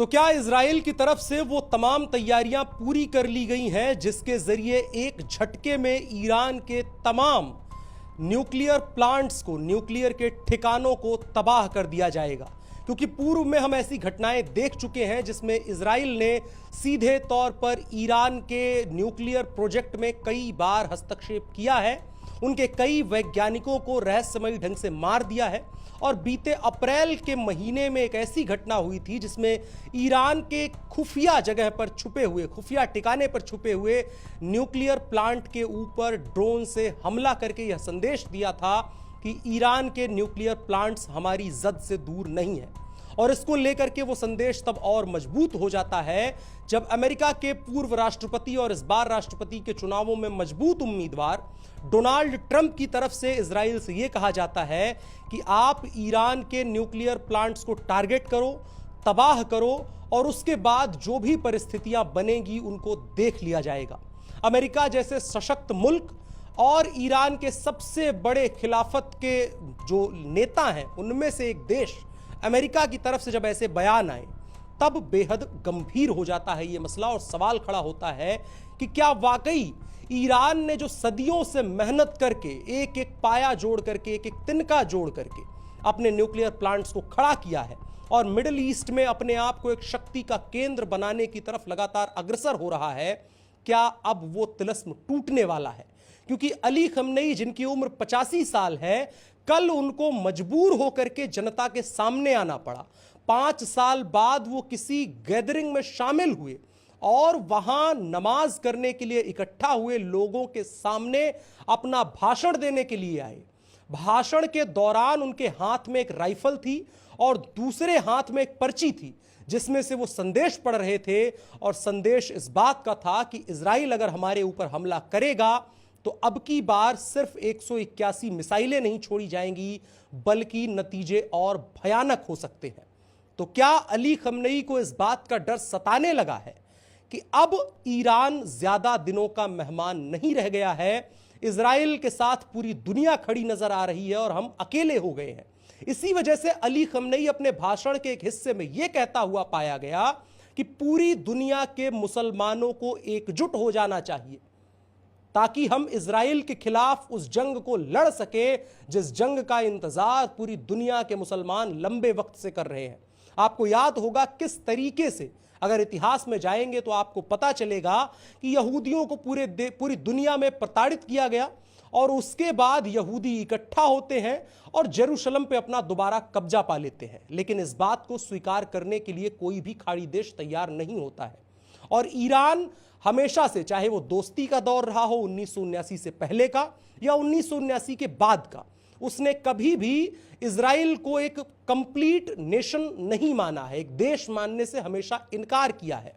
तो क्या इजराइल की तरफ से वो तमाम तैयारियां पूरी कर ली गई हैं जिसके जरिए एक झटके में ईरान के तमाम न्यूक्लियर प्लांट्स को, न्यूक्लियर के ठिकानों को तबाह कर दिया जाएगा? क्योंकि पूर्व में हम ऐसी घटनाएं देख चुके हैं जिसमें इजराइल ने सीधे तौर पर ईरान के न्यूक्लियर प्रोजेक्ट में कई बार हस्तक्षेप किया है, उनके कई वैज्ञानिकों को रहस्यमयी ढंग से मार दिया है। और बीते अप्रैल के महीने में एक ऐसी घटना हुई थी जिसमें ईरान के खुफिया जगह पर छुपे हुए, खुफिया ठिकाने पर छुपे हुए न्यूक्लियर प्लांट के ऊपर ड्रोन से हमला करके यह संदेश दिया था कि ईरान के न्यूक्लियर प्लांट्स हमारी जद से दूर नहीं है। और इसको लेकर के वो संदेश तब और मजबूत हो जाता है जब अमेरिका के पूर्व राष्ट्रपति और इस बार राष्ट्रपति के चुनावों में मजबूत उम्मीदवार डोनाल्ड ट्रंप की तरफ से इजराइल से यह कहा जाता है कि आप ईरान के न्यूक्लियर प्लांट्स को टारगेट करो, तबाह करो और उसके बाद जो भी परिस्थितियां बनेगी उनको देख लिया जाएगा। अमेरिका जैसे सशक्त मुल्क और ईरान के सबसे बड़े खिलाफत के जो नेता हैं उनमें से एक देश अमेरिका की तरफ से जब ऐसे बयान आए तब बेहद गंभीर हो जाता है ये मसला और सवाल खड़ा होता है कि क्या वाकई ईरान ने जो सदियों से मेहनत करके एक एक पाया जोड़ करके, एक एक तिनका जोड़ करके अपने न्यूक्लियर प्लांट्स को खड़ा किया है और मिडिल ईस्ट में अपने आप को एक शक्ति का केंद्र बनाने की तरफ लगातार अग्रसर हो रहा है, क्या अब वो तिलिस्म टूटने वाला है? क्योंकि अली खमेनी जिनकी उम्र 85 साल है, कल उनको मजबूर होकर के जनता के सामने आना पड़ा। 5 साल बाद वो किसी गैदरिंग में शामिल हुए और वहां नमाज करने के लिए इकट्ठा हुए लोगों के सामने अपना भाषण देने के लिए आए। भाषण के दौरान उनके हाथ में एक राइफल थी और दूसरे हाथ में एक पर्ची थी जिसमें से वो संदेश पढ़ रहे थे और संदेश इस बात का था कि इजराइल अगर हमारे ऊपर हमला करेगा तो अब की बार सिर्फ 181 मिसाइलें नहीं छोड़ी जाएंगी बल्कि नतीजे और भयानक हो सकते हैं। तो क्या अली खमेनी को इस बात का डर सताने लगा है कि अब ईरान ज्यादा दिनों का मेहमान नहीं रह गया है, इजराइल के साथ पूरी दुनिया खड़ी नजर आ रही है और हम अकेले हो गए हैं? इसी वजह से अली खमेनी अपने भाषण के एक हिस्से में यह कहता हुआ पाया गया कि पूरी दुनिया के मुसलमानों को एकजुट हो जाना चाहिए ताकि हम इजराइल के खिलाफ उस जंग को लड़ सके जिस जंग का इंतजार पूरी दुनिया के मुसलमान लंबे वक्त से कर रहे हैं। आपको याद होगा किस तरीके से, अगर इतिहास में जाएंगे तो आपको पता चलेगा कि यहूदियों को पूरी दुनिया में प्रताड़ित किया गया और उसके बाद यहूदी इकट्ठा होते हैं और जेरूशलम पे अपना दोबारा कब्जा पा लेते हैं। लेकिन इस बात को स्वीकार करने के लिए कोई भी खाड़ी देश तैयार नहीं होता है और ईरान हमेशा से, चाहे वो दोस्ती का दौर रहा हो 1979 से पहले का या 1979 के बाद का, उसने कभी भी इजराइल को एक कंप्लीट नेशन नहीं माना है, एक देश मानने से हमेशा इनकार किया है।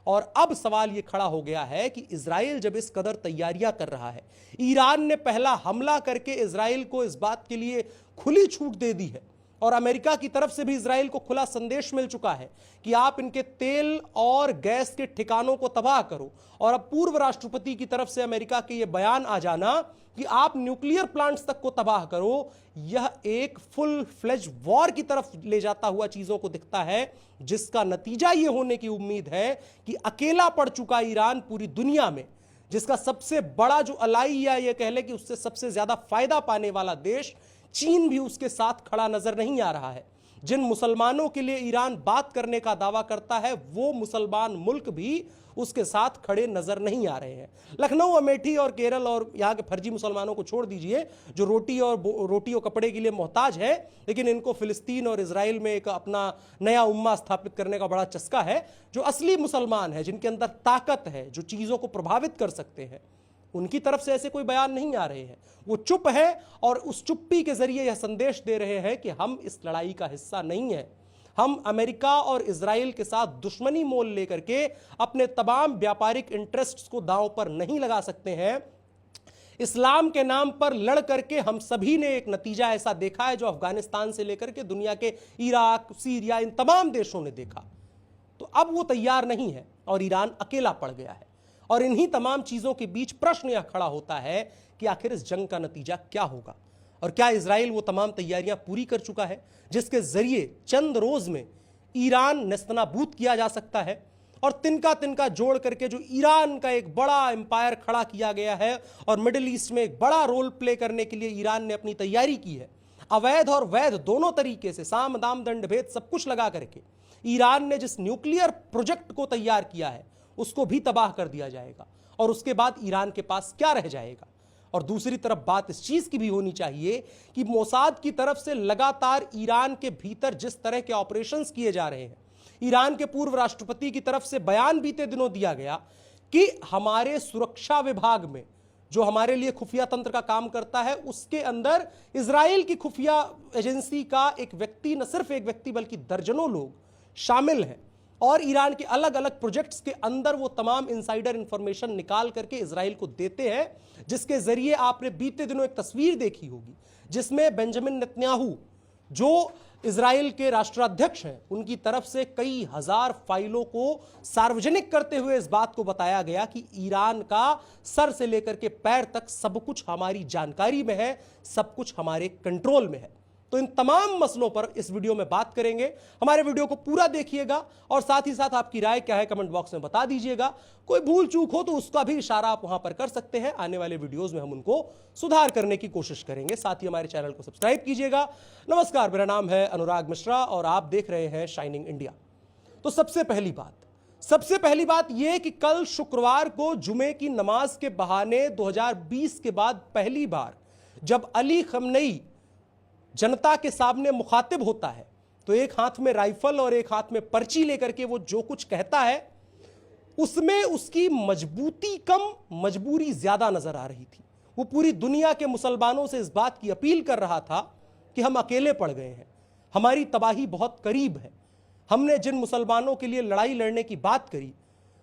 और अब सवाल यह खड़ा हो गया है कि इजराइल जब इस कदर तैयारियां कर रहा है, ईरान ने पहला हमला करके इजराइल को इस बात के लिए खुली छूट दे दी है और अमेरिका की तरफ से भी इजराइल को खुला संदेश मिल चुका है कि आप इनके तेल और गैस के ठिकानों को तबाह करो। और अब पूर्व राष्ट्रपति की तरफ से अमेरिका के ये बयान आ जाना कि आप न्यूक्लियर प्लांट्स तक को तबाह करो, यह एक फुल फ्लेज वॉर की तरफ ले जाता हुआ चीजों को दिखता है, जिसका नतीजा यह होने की उम्मीद है कि अकेला पड़ चुका ईरान पूरी दुनिया में, जिसका सबसे बड़ा जो अलाई या यह कह ले कि उससे सबसे ज्यादा फायदा पाने वाला देश चीन भी उसके साथ खड़ा नजर नहीं आ रहा है। जिन मुसलमानों के लिए ईरान बात करने का दावा करता है वो मुसलमान मुल्क भी उसके साथ खड़े नजर नहीं आ रहे हैं। लखनऊ, अमेठी और केरल और यहाँ के फर्जी मुसलमानों को छोड़ दीजिए जो रोटी और कपड़े के लिए मोहताज है, लेकिन इनको फिलिस्तीन और इजराइल में एक अपना नया उम्मा स्थापित करने का बड़ा चस्का है। जो असली मुसलमान है, जिनके अंदर ताकत है, जो चीजों को प्रभावित कर सकते हैं, उनकी तरफ से ऐसे कोई बयान नहीं आ रहे हैं। वो चुप है और उस चुप्पी के जरिए यह संदेश दे रहे हैं कि हम इस लड़ाई का हिस्सा नहीं है। हम अमेरिका और इजराइल के साथ दुश्मनी मोल लेकर के अपने तमाम व्यापारिक इंटरेस्ट्स को दांव पर नहीं लगा सकते हैं। इस्लाम के नाम पर लड़ करके हम सभी ने एक नतीजा ऐसा देखा है जो अफगानिस्तान से लेकर के दुनिया के इराक, सीरिया, इन तमाम देशों ने देखा। तो अब वो तैयार नहीं है और ईरान अकेला पड़ गया है। और इन्हीं तमाम चीजों के बीच प्रश्न यह खड़ा होता है कि आखिर इस जंग का नतीजा क्या होगा और क्या इजराइल वो तमाम तैयारियां पूरी कर चुका है जिसके जरिए चंद रोज में ईरान नेस्तनाबूद किया जा सकता है और तिनका तिनका जोड़ करके जो ईरान का एक बड़ा एम्पायर खड़ा किया गया है और मिडिल ईस्ट में एक बड़ा रोल प्ले करने के लिए ईरान ने अपनी तैयारी की है। अवैध और वैध दोनों तरीके से साम दाम दंड भेद सब कुछ लगा करके ईरान ने जिस न्यूक्लियर प्रोजेक्ट को तैयार किया है उसको भी तबाह कर दिया जाएगा और उसके बाद ईरान के पास क्या रह जाएगा। और दूसरी तरफ बात इस चीज की भी होनी चाहिए कि मोसाद की तरफ से लगातार ईरान के भीतर जिस तरह के ऑपरेशंस किए जा रहे हैं, ईरान के पूर्व राष्ट्रपति की तरफ से बयान बीते दिनों दिया गया कि हमारे सुरक्षा विभाग में जो हमारे लिए खुफिया तंत्र का काम करता है उसके अंदर इजराइल की खुफिया एजेंसी का एक व्यक्ति, न सिर्फ एक व्यक्ति बल्कि दर्जनों लोग शामिल हैं और ईरान के अलग अलग प्रोजेक्ट्स के अंदर वो तमाम इनसाइडर इंफॉर्मेशन निकाल करके इजराइल को देते हैं, जिसके जरिए आपने बीते दिनों एक तस्वीर देखी होगी जिसमें बेंजामिन नेतन्याहू जो इजराइल के राष्ट्राध्यक्ष हैं उनकी तरफ से कई हजार फाइलों को सार्वजनिक करते हुए इस बात को बताया गया कि ईरान का सर से लेकर के पैर तक सब कुछ हमारी जानकारी में है, सब कुछ हमारे कंट्रोल में है। तो इन तमाम मसलों पर इस वीडियो में बात करेंगे। हमारे वीडियो को पूरा देखिएगा और साथ ही साथ आपकी राय क्या है कमेंट बॉक्स में बता दीजिएगा। कोई भूल चूक हो तो उसका भी इशारा आप वहां पर कर सकते हैं। आने वाले वीडियोस में हम उनको सुधार करने की कोशिश करेंगे। साथ ही हमारे चैनल को सब्सक्राइब कीजिएगा। नमस्कार, मेरा नाम है अनुराग मिश्रा और आप देख रहे हैं शाइनिंग इंडिया। तो सबसे पहली बात यह कि कल शुक्रवार को जुमे की नमाज के बहाने 2020 के बाद पहली बार जब अली खमनेई जनता के सामने मुखातिब होता है तो एक हाथ में राइफल और एक हाथ में पर्ची लेकर के वो जो कुछ कहता है उसमें उसकी मजबूती कम, मजबूरी ज्यादा नजर आ रही थी। वो पूरी दुनिया के मुसलमानों से इस बात की अपील कर रहा था कि हम अकेले पड़ गए हैं, हमारी तबाही बहुत करीब है। हमने जिन मुसलमानों के लिए लड़ाई लड़ने की बात करी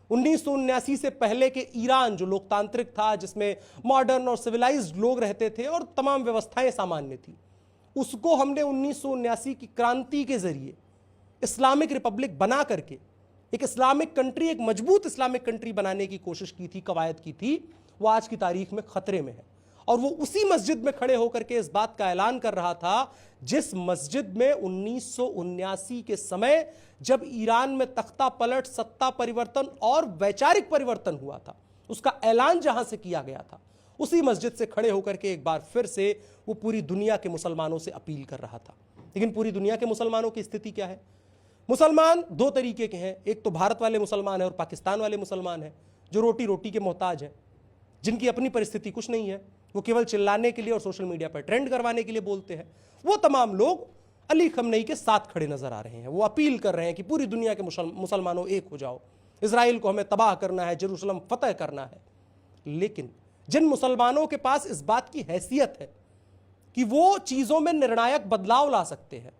1979 से पहले के ईरान जो लोकतांत्रिक था, जिसमें मॉडर्न और सिविलाइज्ड लोग रहते थे और तमाम व्यवस्थाएं सामान्य थी, उसको हमने 1979 की क्रांति के जरिए इस्लामिक रिपब्लिक बना करके एक इस्लामिक कंट्री, एक मजबूत इस्लामिक कंट्री बनाने की कोशिश की थी, कवायद की थी। वो आज की तारीख में खतरे में है और वो उसी मस्जिद में खड़े होकर के इस बात का ऐलान कर रहा था जिस मस्जिद में 1979 के समय जब ईरान में तख्ता पलट, सत्ता परिवर्तन और वैचारिक परिवर्तन हुआ था, उसका ऐलान जहां से किया गया था, उसी मस्जिद से खड़े होकर के एक बार फिर से वो पूरी दुनिया के मुसलमानों से अपील कर रहा था। लेकिन पूरी दुनिया के मुसलमानों की स्थिति क्या है? मुसलमान दो तरीके के हैं, एक तो भारत वाले मुसलमान है और पाकिस्तान वाले मुसलमान हैं जो रोटी रोटी के मोहताज हैं, जिनकी अपनी परिस्थिति कुछ नहीं है, वो केवल चिल्लाने के लिए और सोशल मीडिया पर ट्रेंड करवाने के लिए बोलते हैं। वो तमाम लोग अली खमनेई के साथ खड़े नजर आ रहे हैं। वो अपील कर रहे हैं कि पूरी दुनिया के मुसलमानों एक हो जाओ, इजराइल को हमें तबाह करना है, जेरूशलम फतह करना है। लेकिन जिन मुसलमानों के पास इस बात की हैसियत है कि वो चीजों में निर्णायक बदलाव ला सकते हैं,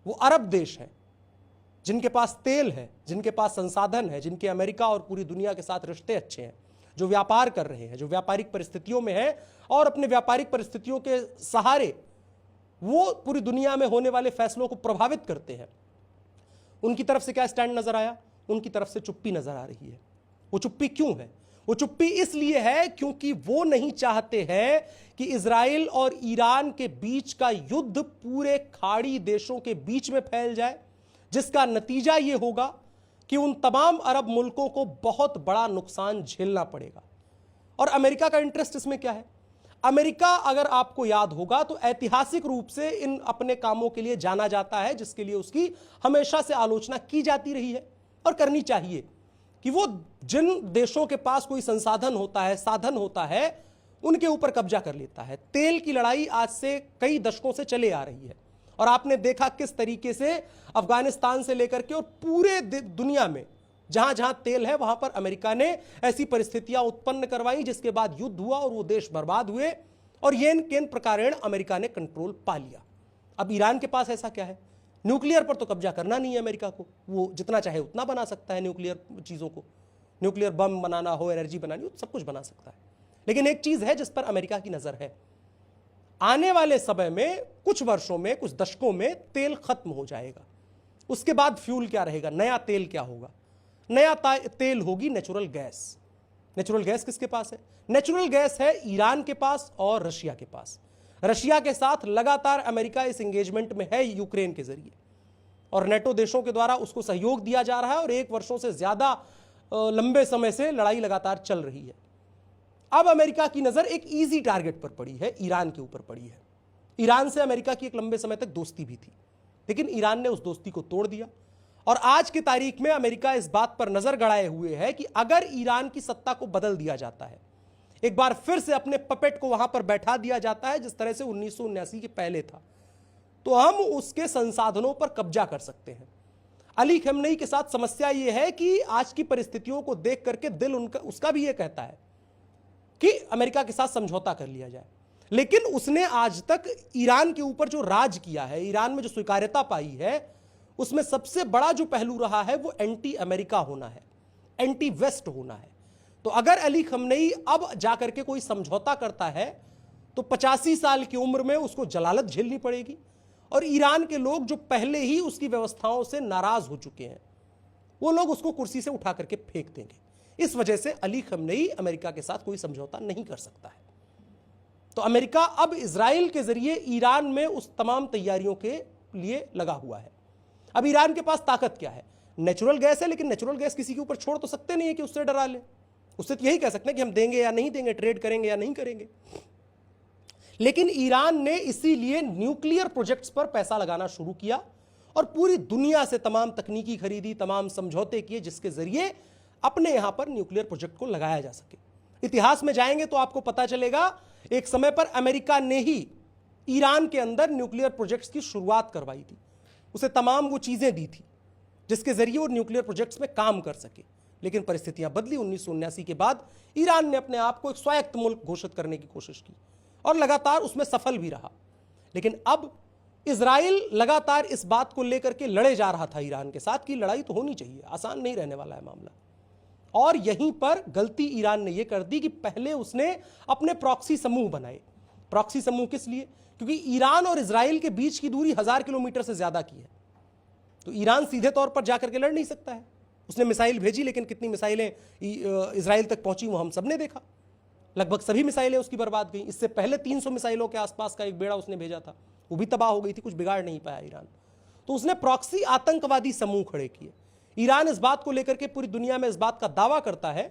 वो अरब देश हैं जिनके पास तेल है, जिनके पास संसाधन है, जिनके अमेरिका और पूरी दुनिया के साथ रिश्ते अच्छे हैं, जो व्यापार कर रहे हैं, जो व्यापारिक परिस्थितियों में है और अपने व्यापारिक परिस्थितियों के सहारे वो पूरी दुनिया में होने वाले फैसलों को प्रभावित करते हैं। उनकी तरफ से क्या स्टैंड नजर आया? उनकी तरफ से चुप्पी नजर आ रही है। वो चुप्पी क्यों है? वो चुप्पी इसलिए है क्योंकि वो नहीं चाहते हैं कि इजराइल और ईरान के बीच का युद्ध पूरे खाड़ी देशों के बीच में फैल जाए, जिसका नतीजा ये होगा कि उन तमाम अरब मुल्कों को बहुत बड़ा नुकसान झेलना पड़ेगा। और अमेरिका का इंटरेस्ट इसमें क्या है? अमेरिका, अगर आपको याद होगा, तो ऐतिहासिक रूप से इन अपने कामों के लिए जाना जाता है, जिसके लिए उसकी हमेशा से आलोचना की जाती रही है और करनी चाहिए, कि वो जिन देशों के पास कोई संसाधन होता है, साधन होता है, उनके ऊपर कब्जा कर लेता है। तेल की लड़ाई आज से कई दशकों से चले आ रही है और आपने देखा किस तरीके से अफगानिस्तान से लेकर के और पूरे दुनिया में जहां जहां तेल है वहां पर अमेरिका ने ऐसी परिस्थितियां उत्पन्न करवाई जिसके बाद युद्ध हुआ और वो देश बर्बाद हुए और येन केन प्रकारेण अमेरिका ने कंट्रोल पा लिया। अब ईरान के पास ऐसा क्या है? न्यूक्लियर पर तो कब्जा करना नहीं है अमेरिका को, वो जितना चाहे उतना बना सकता है न्यूक्लियर चीज़ों को, न्यूक्लियर बम बनाना हो, एनर्जी बनानी हो, सब कुछ बना सकता है। लेकिन एक चीज़ है जिस पर अमेरिका की नज़र है, आने वाले समय में कुछ वर्षों में, कुछ दशकों में तेल खत्म हो जाएगा। उसके बाद फ्यूल क्या रहेगा? नया तेल क्या होगा? नया तेल होगी नेचुरल गैस। नेचुरल गैस किसके पास है? नेचुरल गैस है ईरान के पास और रशिया के पास। रशिया के साथ लगातार अमेरिका इस एंगेजमेंट में है यूक्रेन के जरिए। और नेटो देशों के द्वारा उसको सहयोग दिया जा रहा है और 1 वर्षों से ज्यादा लंबे समय से लड़ाई लगातार चल रही है। अब अमेरिका की नजर एक इजी टारगेट पर पड़ी है, ईरान के ऊपर पड़ी है। ईरान से अमेरिका की एक लंबे समय तक दोस्ती भी थी, लेकिन ईरान ने उस दोस्ती को तोड़ दिया और आज की तारीख में अमेरिका इस बात पर नजर गड़ाए हुए है कि अगर ईरान की सत्ता को बदल दिया जाता है, एक बार फिर से अपने पपेट को वहां पर बैठा दिया जाता है जिस तरह से 1979 के पहले था, तो हम उसके संसाधनों पर कब्जा कर सकते हैं। अली खमेनी के साथ समस्या यह है कि आज की परिस्थितियों को देख करके दिल उसका भी यह कहता है कि अमेरिका के साथ समझौता कर लिया जाए, लेकिन उसने आज तक ईरान के ऊपर जो राज किया है, ईरान में जो स्वीकार्यता पाई है, उसमें सबसे बड़ा जो पहलू रहा है वो एंटी अमेरिका होना है, एंटी वेस्ट होना है। तो अगर अली खमेनी अब जाकर के कोई समझौता करता है तो 85 साल की उम्र में उसको जलालत झेलनी पड़ेगी और ईरान के लोग जो पहले ही उसकी व्यवस्थाओं से नाराज हो चुके हैं, वो लोग उसको कुर्सी से उठा करके फेंक देंगे। इस वजह से अली खमेनी अमेरिका के साथ कोई समझौता नहीं कर सकता है। तो अमेरिका अब इजराइल के जरिए ईरान में उस तमाम तैयारियों के लिए लगा हुआ है। अब ईरान के पास ताकत क्या है? नेचुरल गैस है, लेकिन नेचुरल गैस किसी के ऊपर छोड़ तो सकते नहीं है कि उससे डरा ले। उससे तो यही कह सकते हैं कि हम देंगे या नहीं देंगे, ट्रेड करेंगे या नहीं करेंगे। लेकिन ईरान ने इसीलिए न्यूक्लियर प्रोजेक्ट्स पर पैसा लगाना शुरू किया और पूरी दुनिया से तमाम तकनीकी खरीदी, तमाम समझौते किए जिसके जरिए अपने यहां पर न्यूक्लियर प्रोजेक्ट को लगाया जा सके। इतिहास में जाएंगे तो आपको पता चलेगा एक समय पर अमेरिका ने ही ईरान के अंदर न्यूक्लियर प्रोजेक्ट्स की शुरुआत करवाई थी, उसे तमाम वो चीजें दी थी जिसके जरिए वो न्यूक्लियर प्रोजेक्ट्स में काम कर सके। लेकिन परिस्थितियां बदली। 1979 के बाद ईरान ने अपने आप को एक स्वायत्त मुल्क घोषित करने की कोशिश की और लगातार उसमें सफल भी रहा। लेकिन अब इजराइल लगातार इस बात को लेकर के लड़े जा रहा था ईरान के साथ कि लड़ाई तो होनी चाहिए, आसान नहीं रहने वाला है मामला। और यहीं पर गलती ईरान ने यह कर दी कि पहले उसने अपने प्रॉक्सी समूह बनाए। प्रॉक्सी समूह किस लिए? क्योंकि ईरान और इजराइल के बीच की दूरी 1000 किलोमीटर से ज्यादा की है, तो ईरान सीधे तौर पर जाकर के लड़ नहीं सकता है। उसने मिसाइल भेजी, लेकिन कितनी मिसाइलें इजराइल तक पहुंची वो हम सब ने देखा। लगभग सभी मिसाइलें उसकी बर्बाद गई। इससे पहले 300 मिसाइलों के आसपास का एक बेड़ा उसने भेजा था, वो भी तबाह हो गई थी, कुछ बिगाड़ नहीं पाया ईरान। तो उसने प्रॉक्सी आतंकवादी समूह खड़े किए। ईरान इस बात को लेकर के पूरी दुनिया में इस बात का दावा करता है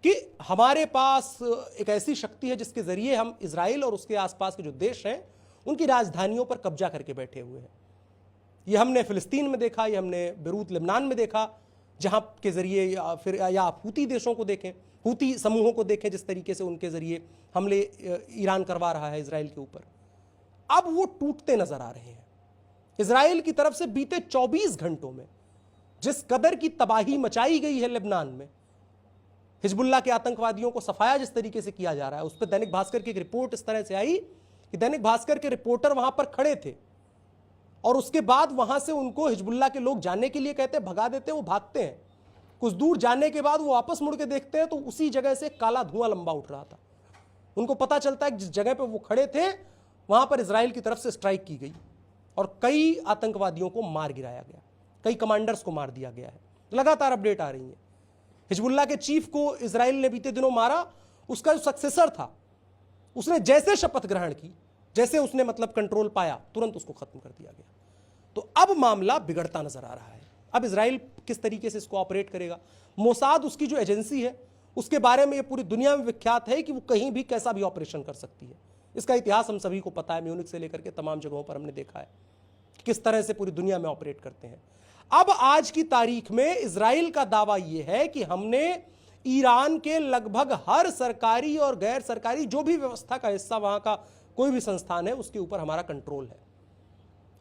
कि हमारे पास एक ऐसी शक्ति है जिसके जरिए हम इजराइल और उसके आसपास के जो देश हैं उनकी राजधानियों पर कब्जा करके बैठे हुए हैं। ये हमने फिलिस्तीन में देखा, ये हमने बेरूत लेबनान में देखा, जहां के जरिए या आप हूती देशों को देखें, हूती समूहों को देखें, जिस तरीके से उनके जरिए हमले ईरान करवा रहा है इजराइल के ऊपर। अब वो टूटते नजर आ रहे हैं। इजराइल की तरफ से बीते 24 घंटों में जिस कदर की तबाही मचाई गई है लेबनान में, हिजबुल्लाह के आतंकवादियों को सफाया जिस तरीके से किया जा रहा है, उस पर दैनिक भास्कर की एक रिपोर्ट इस तरह से आई कि दैनिक भास्कर के रिपोर्टर वहां पर खड़े थे और उसके बाद वहां से उनको हिजबुल्लाह के लोग जाने के लिए कहते, भगा देते, वो भागते हैं। कुछ दूर जाने के बाद वो वापस मुड़ के देखते हैं तो उसी जगह से काला धुआं लंबा उठ रहा था। उनको पता चलता है कि जिस जगह पर वो खड़े थे वहां पर इजराइल की तरफ से स्ट्राइक की गई और कई आतंकवादियों को मार गिराया गया, कई कमांडर्स को मार दिया गया है। लगातार अपडेट आ रही है। हिजबुल्लाह के चीफ को इजराइल ने बीते दिनों मारा। उसका जो सक्सेसर था उसने जैसे शपथ ग्रहण की, जैसे उसने मतलब कंट्रोल पाया, तुरंत उसको खत्म कर दिया गया। तो अब मामला बिगड़ता नजर आ रहा है। अब इजराइल किस तरीके से इसको ऑपरेट करेगा? मोसाद उसकी जो एजेंसी है उसके बारे में ये पूरी दुनिया में विख्यात है कि वो कहीं भी कैसा भी ऑपरेशन कर सकती है। इसका इतिहास हम सभी को पता है, म्यूनिख से लेकर के तमाम जगहों पर हमने देखा है किस तरह से पूरी दुनिया में ऑपरेट करते हैं। अब आज की तारीख में इजराइल का दावा यह है कि हमने ईरान के लगभग हर सरकारी और गैर सरकारी जो भी व्यवस्था का हिस्सा, वहां का कोई भी संस्थान है, उसके ऊपर हमारा कंट्रोल है।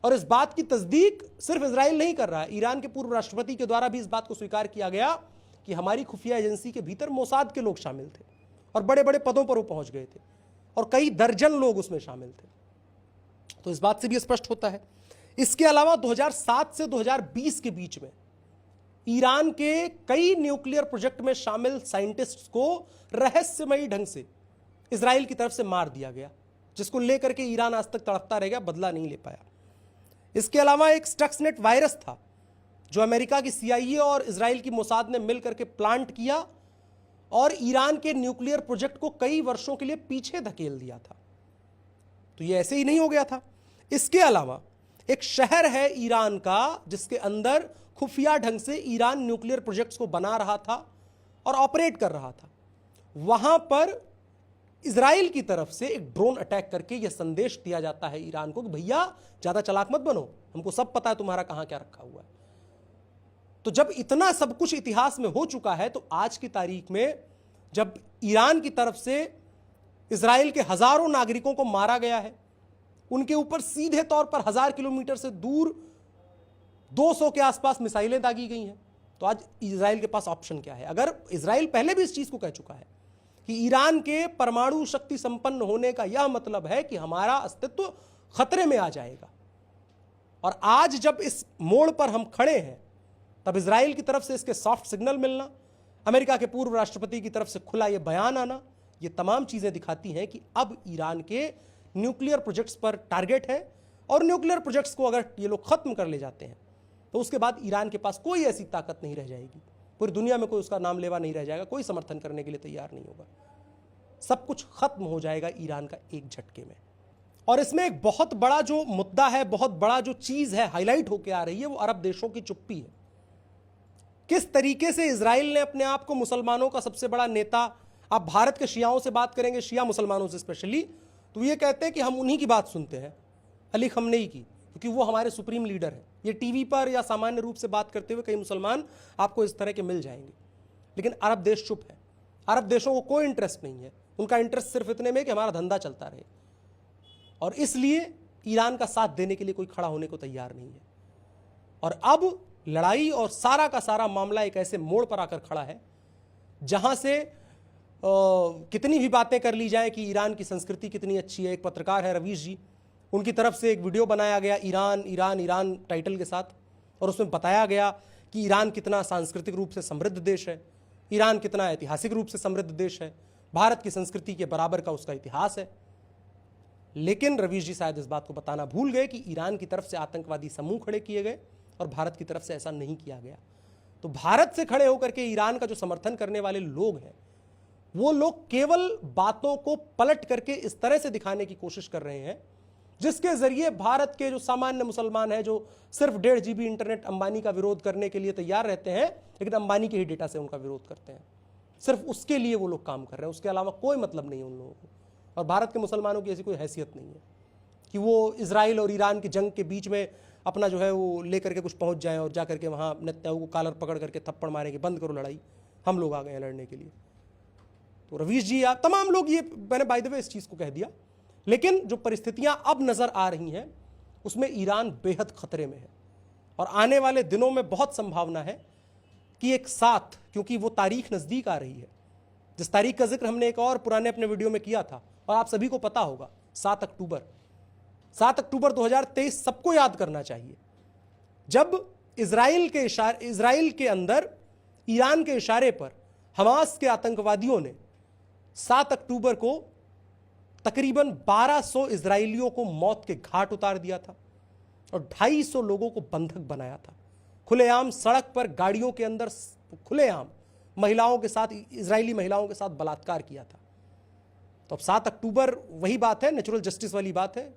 और इस बात की तस्दीक सिर्फ इजराइल नहीं कर रहा है, ईरान के पूर्व राष्ट्रपति के द्वारा भी इस बात को स्वीकार किया गया कि हमारी खुफिया एजेंसी के भीतर मोसाद के लोग शामिल थे और बड़े बड़े पदों पर वो पहुंच गए थे और कई दर्जन लोग उसमें शामिल थे। तो इस बात से भी स्पष्ट होता है। इसके अलावा 2007 से 2020 के बीच में ईरान के कई न्यूक्लियर प्रोजेक्ट में शामिल साइंटिस्ट्स को रहस्यमयी ढंग से इजराइल की तरफ से मार दिया गया, जिसको लेकर के ईरान आज तक तड़पता रह गया, बदला नहीं ले पाया। इसके अलावा एक स्टक्सनेट वायरस था जो अमेरिका की CIA और इजराइल की मोसाद ने मिलकर के प्लांट किया और ईरान के न्यूक्लियर प्रोजेक्ट को कई वर्षों के लिए पीछे धकेल दिया था। तो ये ऐसे ही नहीं हो गया था। इसके अलावा एक शहर है ईरान का जिसके अंदर खुफिया ढंग से ईरान न्यूक्लियर प्रोजेक्ट्स को बना रहा था और ऑपरेट कर रहा था। वहां पर इजराइल की तरफ से एक ड्रोन अटैक करके यह संदेश दिया जाता है ईरान को कि भैया ज्यादा चालाक मत बनो, हमको सब पता है तुम्हारा कहां क्या रखा हुआ है। तो जब इतना सब कुछ इतिहास में हो चुका है तो आज की तारीख में जब ईरान की तरफ से इजराइल के हजारों नागरिकों को मारा गया है, उनके ऊपर सीधे तौर पर 1000 किलोमीटर से दूर 200 के आसपास मिसाइलें दागी गई हैं, तो आज इजराइल के पास ऑप्शन क्या है? अगर इजराइल पहले भी इस चीज को कह चुका है कि ईरान के परमाणु शक्ति संपन्न होने का यह मतलब है कि हमारा अस्तित्व खतरे में आ जाएगा, और आज जब इस मोड़ पर हम खड़े हैं तब इजराइल की तरफ से इसके सॉफ्ट सिग्नल मिलना, अमेरिका के पूर्व राष्ट्रपति की तरफ से खुला यह बयान आना, ये तमाम चीजें दिखाती हैं कि अब ईरान के न्यूक्लियर प्रोजेक्ट्स पर टारगेट है, और न्यूक्लियर प्रोजेक्ट्स को अगर ये लोग खत्म कर ले जाते हैं तो उसके बाद ईरान के पास कोई ऐसी ताकत नहीं रह जाएगी, पूरी दुनिया में कोई उसका नाम लेवा नहीं रह जाएगा, कोई समर्थन करने के लिए तैयार नहीं होगा, सब कुछ खत्म हो जाएगा ईरान का एक झटके में। और इसमें एक बहुत बड़ा जो मुद्दा है, बहुत बड़ा जो चीज है हाईलाइट होकर आ रही है, वो अरब देशों की चुप्पी है। किस तरीके से इजराइल ने अपने आप को मुसलमानों का सबसे बड़ा नेता, आप भारत के शियाओं से बात करेंगे, शिया मुसलमानों से स्पेशली, तो ये कहते हैं कि हम उन्हीं की बात सुनते हैं, अली खमनेई की, क्योंकि वो हमारे सुप्रीम लीडर हैं। ये टीवी पर या सामान्य रूप से बात करते हुए कई मुसलमान आपको इस तरह के मिल जाएंगे, लेकिन अरब देश चुप है। अरब देशों को कोई इंटरेस्ट नहीं है, उनका इंटरेस्ट सिर्फ इतने में कि हमारा धंधा चलता रहे, और इसलिए ईरान का साथ देने के लिए कोई खड़ा होने को तैयार नहीं है। और अब लड़ाई और सारा का सारा मामला एक ऐसे मोड़ पर आकर खड़ा है जहां से कितनी भी बातें कर ली जाए कि ईरान की संस्कृति कितनी अच्छी है। एक पत्रकार है रवीश जी, उनकी तरफ से एक वीडियो बनाया गया ईरान ईरान ईरान टाइटल के साथ, और उसमें बताया गया कि ईरान कितना सांस्कृतिक रूप से समृद्ध देश है, ईरान कितना ऐतिहासिक रूप से समृद्ध देश है, भारत की संस्कृति के बराबर का उसका इतिहास है। लेकिन रवीश जी शायद इस बात को बताना भूल गए कि ईरान की तरफ से आतंकवादी समूह खड़े किए गए और भारत की तरफ से ऐसा नहीं किया गया। तो भारत से खड़े होकर के ईरान का जो समर्थन करने वाले लोग हैं, वो लोग केवल बातों को पलट करके इस तरह से दिखाने की कोशिश कर रहे हैं जिसके जरिए भारत के जो सामान्य मुसलमान हैं, जो सिर्फ 1.5 GB इंटरनेट अंबानी का विरोध करने के लिए तैयार रहते हैं, लेकिन अंबानी के ही डेटा से उनका विरोध करते हैं, सिर्फ उसके लिए वो लोग काम कर रहे हैं, उसके अलावा कोई मतलब नहीं है उन लोगों को। और भारत के मुसलमानों की ऐसी कोई हैसियत नहीं है कि वो इजराइल और ईरान की जंग के बीच में अपना जो है वो लेकर के कुछ पहुंच जाए और जा करके वहाँ नेतन्याहू को कॉलर पकड़ करके थप्पड़ मारेंगे, बंद करो लड़ाई, हम लोग आ गए हैं लड़ने के लिए। तो रवीश जी या तमाम लोग, ये मैंने बाय द वे इस चीज़ को कह दिया, लेकिन जो परिस्थितियां अब नजर आ रही हैं उसमें ईरान बेहद खतरे में है, और आने वाले दिनों में बहुत संभावना है कि एक साथ, क्योंकि वो तारीख नज़दीक आ रही है, जिस तारीख का जिक्र हमने एक और पुराने अपने वीडियो में किया था और आप सभी को पता होगा, 7 अक्टूबर 2023 सबको याद करना चाहिए, जब इजराइल के अंदर ईरान के इशारे पर हमास के आतंकवादियों ने 7 अक्टूबर को तकरीबन 1200 इजरायलियों को मौत के घाट उतार दिया था और 250 लोगों को बंधक बनाया था। खुलेआम सड़क पर गाड़ियों के अंदर खुलेआम महिलाओं के साथ, इजरायली महिलाओं के साथ बलात्कार किया था। तो अब 7 अक्टूबर वही बात है, नेचुरल जस्टिस वाली बात है,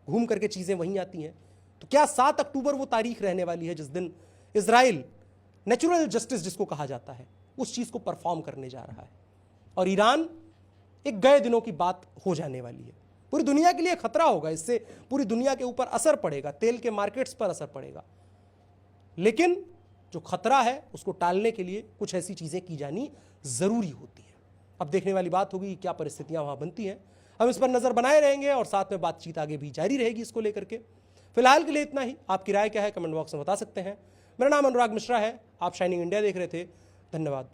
घूम करके चीजें वहीं आती हैं। तो क्या 7 अक्टूबर वो तारीख रहने वाली है जिस दिन इजराइल नेचुरल जस्टिस जिसको कहा जाता है उस चीज को परफॉर्म करने जा रहा है, और ईरान एक गए दिनों की बात हो जाने वाली है। पूरी दुनिया के लिए खतरा होगा, इससे पूरी दुनिया के ऊपर असर पड़ेगा, तेल के मार्केट्स पर असर पड़ेगा, लेकिन जो खतरा है उसको टालने के लिए कुछ ऐसी चीजें की जानी जरूरी होती है। अब देखने वाली बात होगी कि क्या परिस्थितियां वहां बनती हैं, हम इस पर नजर बनाए रहेंगे और साथ में बातचीत आगे भी जारी रहेगी इसको लेकर के। फिलहाल के लिए इतना ही, आपकी राय क्या है कमेंट बॉक्स में बता सकते हैं। मेरा नाम अनुराग मिश्रा है, आप शाइनिंग इंडिया देख रहे थे, धन्यवाद।